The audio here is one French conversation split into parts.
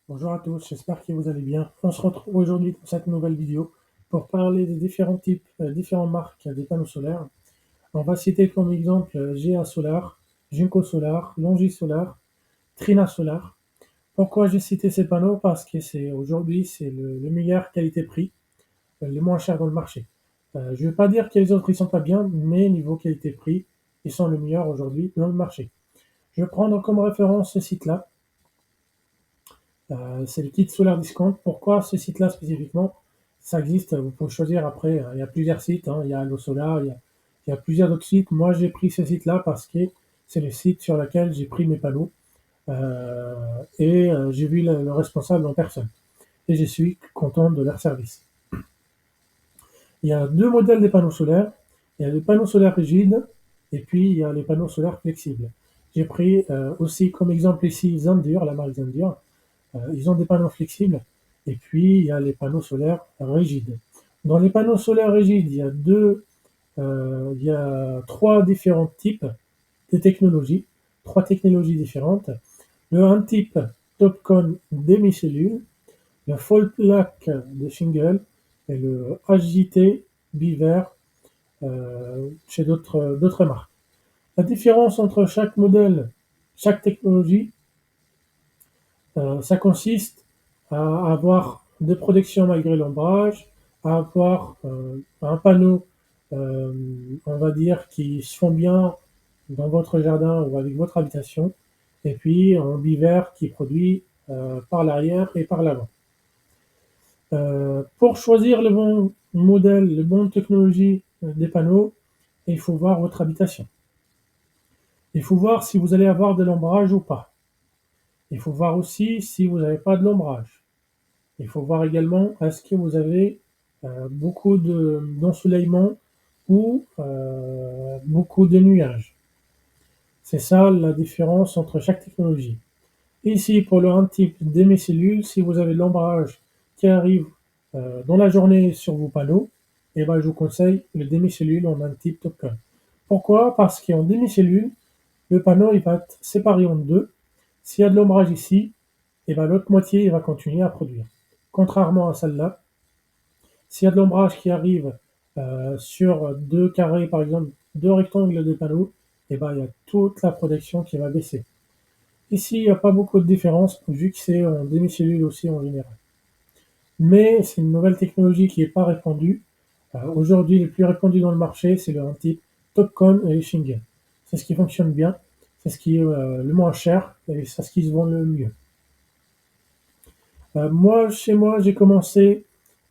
Bonjour à tous, j'espère que vous allez bien. On se retrouve aujourd'hui pour cette nouvelle vidéo pour parler des différents types, différentes marques des panneaux solaires. On va citer comme exemple GA Solar, Junco Solar, Longi Solar, Trina Solar. Pourquoi j'ai cité ces panneaux? Parce que c'est le meilleur qualité-prix, le moins cher dans le marché. Je ne veux pas dire que les autres ils sont pas bien, mais niveau qualité-prix, ils sont le meilleur aujourd'hui dans le marché. Je vais prendre comme référence ce site-là. C'est le kit Solar Discount. Pourquoi ce site-là spécifiquement? Ça existe, vous pouvez choisir après. Il y a plusieurs sites, hein. Il y a Allo Solar, il y a plusieurs autres sites. Moi, j'ai pris ce site-là parce que c'est le site sur lequel j'ai pris mes panneaux et j'ai vu le responsable en personne. Et je suis content de leur service. Il y a deux modèles des panneaux solaires. Il y a les panneaux solaires rigides et puis il y a les panneaux solaires flexibles. J'ai pris aussi comme exemple ici Zendur, la marque Zendur. Ils ont des panneaux flexibles et puis il y a les panneaux solaires rigides. Dans les panneaux solaires rigides, il y a trois différents types de technologies, trois technologies différentes. Le un type Topcon demi-cellule, le Fall Black de Shingle et le HJT Beaver chez d'autres marques. La différence entre chaque modèle, chaque technologie, ça consiste à avoir des protections malgré l'ombrage, à avoir un panneau, euh, on va dire, qui se font bien dans votre jardin ou avec votre habitation, et puis un biver qui produit par l'arrière et par l'avant. Pour choisir le bon modèle, la bonne technologie des panneaux, il faut voir votre habitation. Il faut voir si vous allez avoir de l'ombrage ou pas. Il faut voir aussi si vous n'avez pas de l'ombrage. Il faut voir également est-ce que vous avez beaucoup d'ensoleillement ou beaucoup de nuages. C'est ça la différence entre chaque technologie. Ici, pour le un type demi-cellule, si vous avez de l'ombrage qui arrive dans la journée sur vos panneaux, eh ben, je vous conseille le demi-cellule en un type Topcon. Pourquoi? Parce qu'en demi-cellule, le panneau il va être séparé en deux. S'il y a de l'ombrage ici, eh ben, l'autre moitié il va continuer à produire. Contrairement à celle-là, s'il y a de l'ombrage qui arrive sur deux carrés, par exemple, deux rectangles de panneaux, eh ben, il y a toute la protection qui va baisser. Ici, il n'y a pas beaucoup de différence, vu que c'est en demi-cellule aussi en général. Mais c'est une nouvelle technologie qui n'est pas répandue. Aujourd'hui, le plus répandu dans le marché, c'est le type Topcon et Shingle. C'est ce qui fonctionne bien, c'est ce qui est le moins cher et c'est ce qui se vend le mieux. Moi, chez moi, j'ai commencé,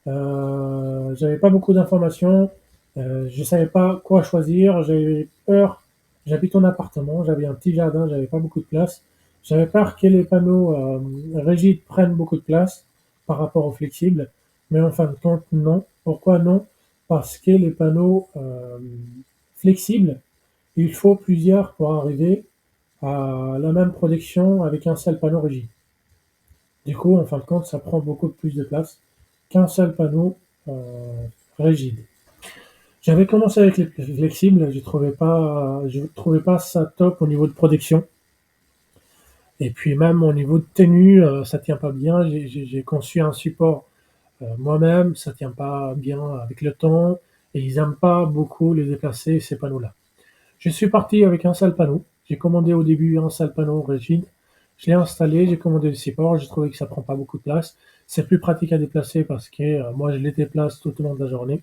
j'avais pas beaucoup d'informations, je savais pas quoi choisir, j'avais peur. J'habite en appartement, j'avais un petit jardin, j'avais pas beaucoup de place. J'avais peur que les panneaux rigides prennent beaucoup de place par rapport aux flexibles, mais en fin de compte, non. Pourquoi non? Parce que les panneaux flexibles, il faut plusieurs pour arriver à la même protection avec un seul panneau rigide. Du coup, en fin de compte, ça prend beaucoup plus de place qu'un seul panneau rigide. J'avais commencé avec les flexibles, je trouvais pas ça top au niveau de protection. Et puis même au niveau de tenue, ça tient pas bien. J'ai conçu un support moi-même, ça tient pas bien avec le temps, et ils aiment pas beaucoup les déplacer ces panneaux-là. Je suis parti avec un seul panneau. J'ai commandé au début un seul panneau rigide. Je l'ai installé, j'ai commandé le support, j'ai trouvé que ça prend pas beaucoup de place. C'est plus pratique à déplacer parce que moi je les déplace tout au long de la journée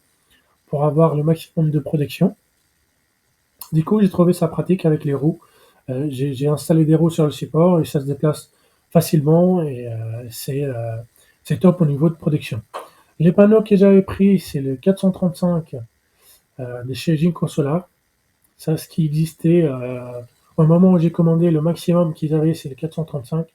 pour avoir le maximum de protection. Du coup, j'ai trouvé ça pratique avec les roues. J'ai installé des roues sur le support et ça se déplace facilement et c'est top au niveau de protection. Les panneaux que j'avais pris, c'est le 435 de chez Jinko Solar. Ça, ce qui existait au moment où j'ai commandé, le maximum qu'ils avaient, c'est le 435.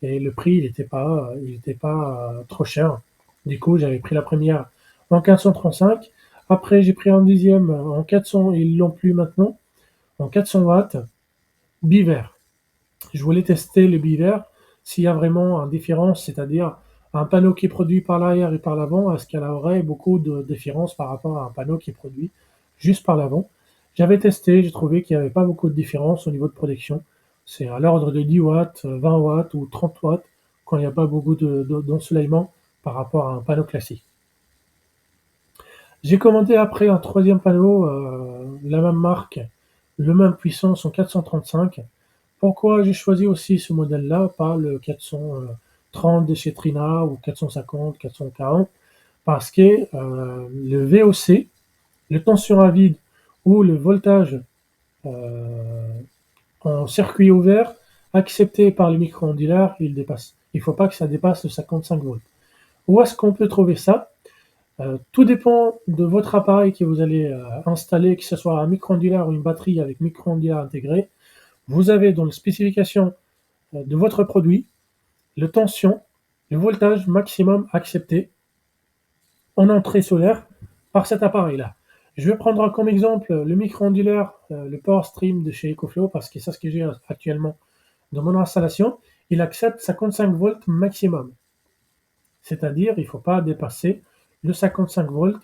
Et le prix, il était pas trop cher. Du coup, j'avais pris la première en 435. Après, j'ai pris un deuxième en 400. Ils l'ont plus maintenant. En 400 watts, biver. Je voulais tester le biver, s'il y a vraiment une différence, c'est-à-dire un panneau qui est produit par l'arrière et par l'avant, est-ce qu'elle aurait beaucoup de différence par rapport à un panneau qui est produit juste par l'avant? J'avais testé, j'ai trouvé qu'il n'y avait pas beaucoup de différence au niveau de protection. C'est à l'ordre de 10 watts, 20 watts ou 30 watts quand il n'y a pas beaucoup d'ensoleillement par rapport à un panneau classique. J'ai commandé après un troisième panneau, la même marque, le même puissance en 435. Pourquoi j'ai choisi aussi ce modèle-là, pas le 430 de chez Trina ou 450, 440? Parce que le VOC, le tension à vide ou le voltage en circuit ouvert accepté par le micro-ondulaire, il dépasse. Il ne faut pas que ça dépasse le 55 volts. Où est-ce qu'on peut trouver ça? Tout dépend de votre appareil que vous allez installer, que ce soit un micro-ondulaire ou une batterie avec micro-ondulaire intégré. Vous avez dans les spécifications de votre produit le tension, le voltage maximum accepté en entrée solaire par cet appareil-là. Je vais prendre comme exemple le micro-ondulaire, le Power Stream de chez EcoFlow, parce que c'est ce que j'ai actuellement dans mon installation. Il accepte 55 volts maximum. C'est-à-dire, il ne faut pas dépasser le 55 volts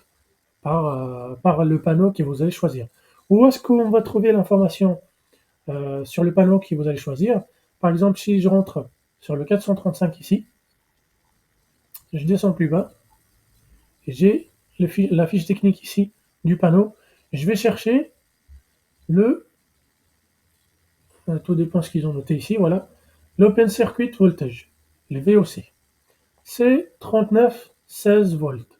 par le panneau que vous allez choisir. Où est-ce qu'on va trouver l'information sur le panneau que vous allez choisir? Par exemple, si je rentre sur le 435 ici, je descends plus bas, j'ai la fiche technique ici du panneau. Je vais chercher le, tout dépend ce qu'ils ont noté ici, voilà, l'Open Circuit Voltage, le VOC. C'est 39,16 volts.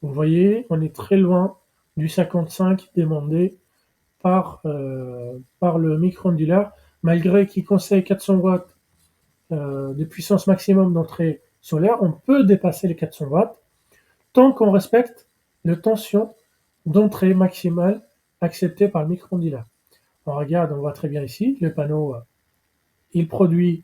Vous voyez, on est très loin du 55 demandé par le micro-ondulaire, malgré qu'il conseille 400 watts de puissance maximum d'entrée solaire, on peut dépasser les 400 watts tant qu'on respecte le tension d'entrée maximale acceptée par le micro-ondulaire. On regarde, on voit très bien ici, le panneau, il produit,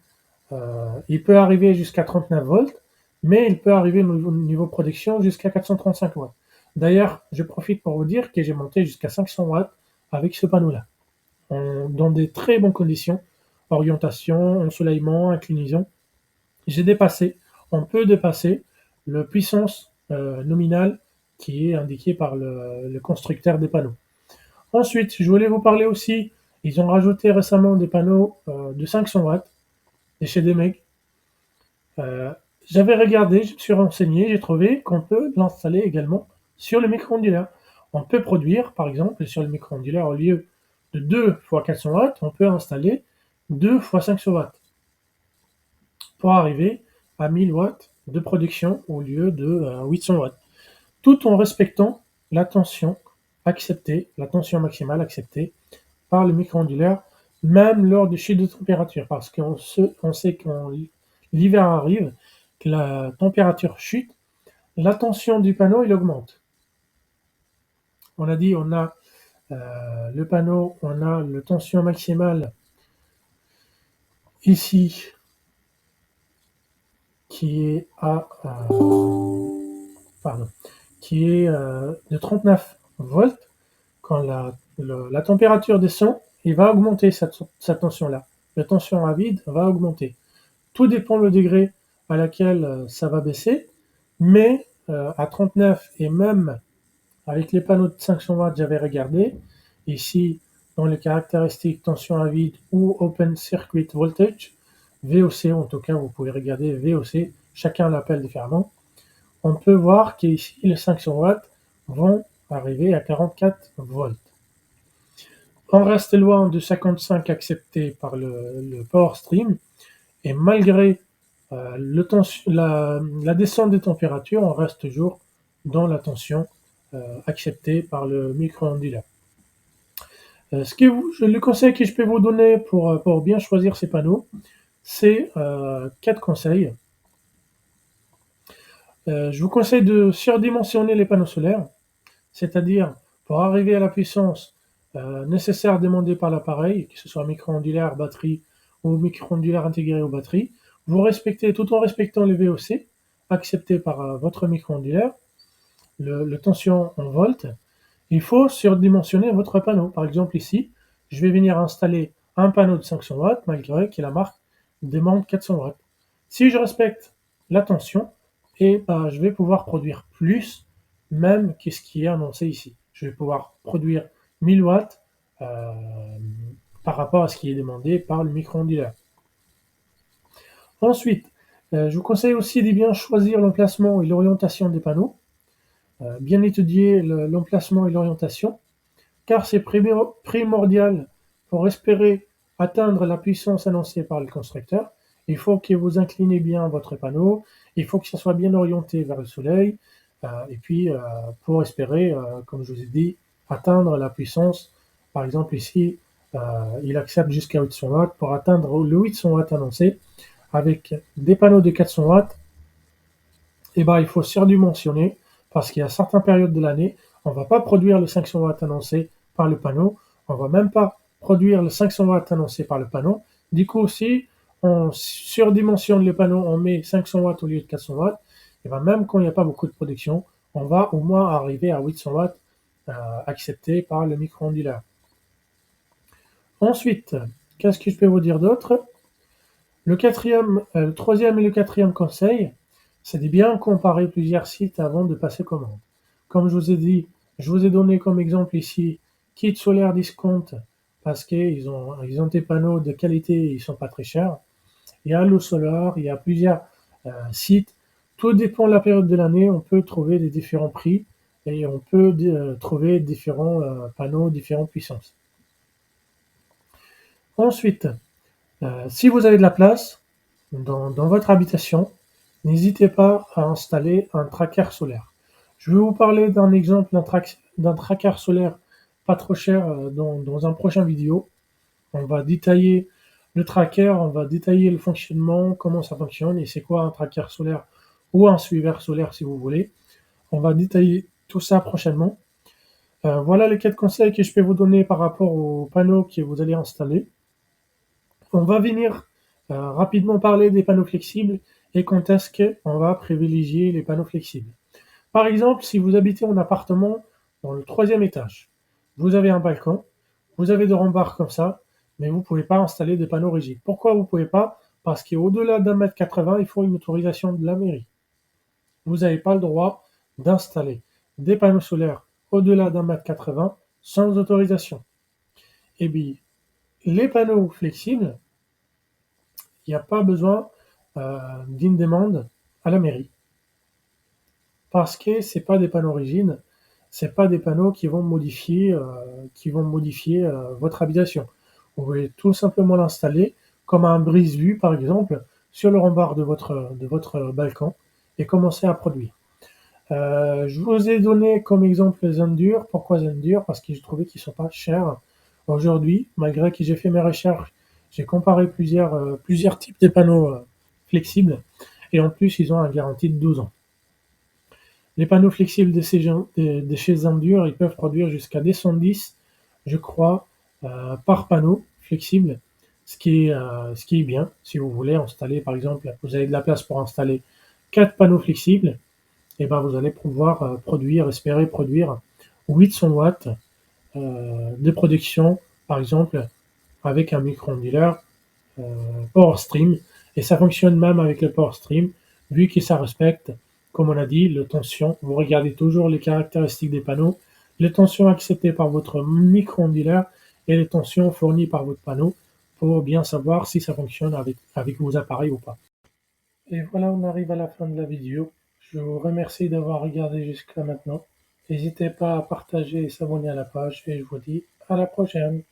il peut arriver jusqu'à 39 volts, mais il peut arriver au niveau production jusqu'à 435 watts. D'ailleurs, je profite pour vous dire que j'ai monté jusqu'à 500 watts avec ce panneau-là, dans des très bonnes conditions, orientation, ensoleillement, inclinaison. On peut dépasser la puissance nominale qui est indiquée par le constructeur des panneaux. Ensuite, je voulais vous parler aussi, ils ont rajouté récemment des panneaux de 500 watts, de chez Demeg. J'avais regardé, je me suis renseigné, j'ai trouvé qu'on peut l'installer également sur le micro-ondulaire. On peut produire, par exemple, sur le micro-ondulaire, au lieu de 2 fois 400 watts, on peut installer 2 fois 500 watts pour arriver à 1000 watts de production au lieu de 800 watts, tout en respectant la tension acceptée, la tension maximale acceptée par le micro-ondulaire, même lors des chutes de température, parce qu'on sait quand l'hiver arrive, que la température chute, la tension du panneau, il augmente. On a dit, on a le panneau, on a la tension maximale ici, qui est pardon, qui est de 39 volts. Quand la température descend, il va augmenter cette tension-là. La tension à vide va augmenter. Tout dépend le degré à laquelle ça va baisser, mais à 39 et même avec les panneaux de 500 watts, j'avais regardé, ici dans les caractéristiques tension à vide ou Open Circuit Voltage, VOC en tout cas, vous pouvez regarder VOC, chacun l'appelle différemment, on peut voir qu'ici les 500 watts vont arriver à 44 volts. On reste loin de 55 accepté par le Power Stream, et malgré la descente des températures, on reste toujours dans la tension acceptée par le micro-ondulaire. Le conseil que je peux vous donner pour bien choisir ces panneaux, c'est 4 conseils. Je vous conseille de surdimensionner les panneaux solaires, c'est-à-dire pour arriver à la puissance nécessaire demandée par l'appareil, que ce soit micro-ondulaire, batterie ou micro-ondulaire intégré aux batteries, vous respectez, tout en respectant les VOC acceptés par votre micro-ondulaire, le tension en volts, il faut surdimensionner votre panneau. Par exemple ici, je vais venir installer un panneau de 500 watts malgré que la marque demande 400 watts. Si je respecte la tension, je vais pouvoir produire plus même que ce qui est annoncé ici. Je vais pouvoir produire 1000 watts par rapport à ce qui est demandé par le micro-ondulaire. Ensuite, Je vous conseille aussi de bien choisir l'emplacement et l'orientation des panneaux, bien étudier l'emplacement et l'orientation, car c'est primordial pour espérer atteindre la puissance annoncée par le constructeur. Il faut que vous inclinez bien votre panneau, il faut que ça soit bien orienté vers le soleil, et puis pour espérer, comme je vous ai dit, atteindre la puissance. Par exemple ici, il accepte jusqu'à 800 watts. Pour atteindre le 800 watts annoncé, avec des panneaux de 400 watts, eh ben, il faut surdimensionner parce qu'il y a certaines périodes de l'année, on ne va pas produire le 500 watts annoncé par le panneau, on ne va même pas produire le 500 watts annoncé par le panneau. Du coup, si on surdimensionne le panneau, on met 500 watts au lieu de 400 watts, et ben même quand il n'y a pas beaucoup de production, on va au moins arriver à 800 watts accepté par le micro-onduleur. Ensuite, qu'est-ce que je peux vous dire d'autre? Le troisième et le quatrième conseil, c'est de bien comparer plusieurs sites avant de passer commande. Comme je vous ai dit, je vous ai donné comme exemple ici Kit Solaire Discount parce qu'ils ont des panneaux de qualité et ils sont pas très chers. Il y a Allo Solar, il y a plusieurs sites. Tout dépend de la période de l'année, on peut trouver des différents prix et on peut trouver différents panneaux, différentes puissances. Ensuite, si vous avez de la place dans votre habitation, n'hésitez pas à installer un tracker solaire. Je vais vous parler d'un exemple d'un tracker solaire pas trop cher dans un prochain vidéo. On va détailler le tracker, on va détailler le fonctionnement, comment ça fonctionne et c'est quoi un tracker solaire ou un suiveur solaire si vous voulez. On va détailler tout ça prochainement. Voilà les 4 conseils que je peux vous donner par rapport aux panneaux que vous allez installer. On va venir rapidement parler des panneaux flexibles et quand est-ce qu'on va privilégier les panneaux flexibles. Par exemple, si vous habitez en appartement dans le troisième étage, vous avez un balcon, vous avez des rambardes comme ça, mais vous ne pouvez pas installer des panneaux rigides. Pourquoi vous ne pouvez pas? Parce qu'au-delà d'1,80 m, il faut une autorisation de la mairie. Vous n'avez pas le droit d'installer des panneaux solaires au-delà d'1,80 m sans autorisation. Et bien, les panneaux flexibles, il n'y a pas besoin d'une demande à la mairie. Parce que ce pas des panneaux rigides, ce pas des panneaux qui vont modifier, votre habitation. Vous pouvez tout simplement l'installer comme un brise-vue, par exemple, sur le rempart de votre balcon et commencer à produire. Je vous ai donné comme exemple Zendur. Pourquoi Zendur? Parce que j'ai trouvé qu'ils ne sont pas chers aujourd'hui, malgré que j'ai fait mes recherches. J'ai comparé plusieurs types de panneaux flexibles et en plus ils ont une garantie de 12 ans. Les panneaux flexibles de chez Zendur, ils peuvent produire jusqu'à 210, je crois, par panneau flexible, ce qui est bien. Si vous voulez installer, par exemple, vous avez de la place pour installer 4 panneaux flexibles, et ben vous allez pouvoir espérer produire 800 watts de production, par exemple, avec un micro-onduleur Power Stream. Et ça fonctionne même avec le Power Stream, vu que ça respecte, comme on a dit, le tension. Vous regardez toujours les caractéristiques des panneaux, les tensions acceptées par votre micro-onduleur et les tensions fournies par votre panneau pour bien savoir si ça fonctionne avec vos appareils ou pas. Et voilà, on arrive à la fin de la vidéo. Je vous remercie d'avoir regardé jusqu'à maintenant. N'hésitez pas à partager et s'abonner à la page et je vous dis à la prochaine.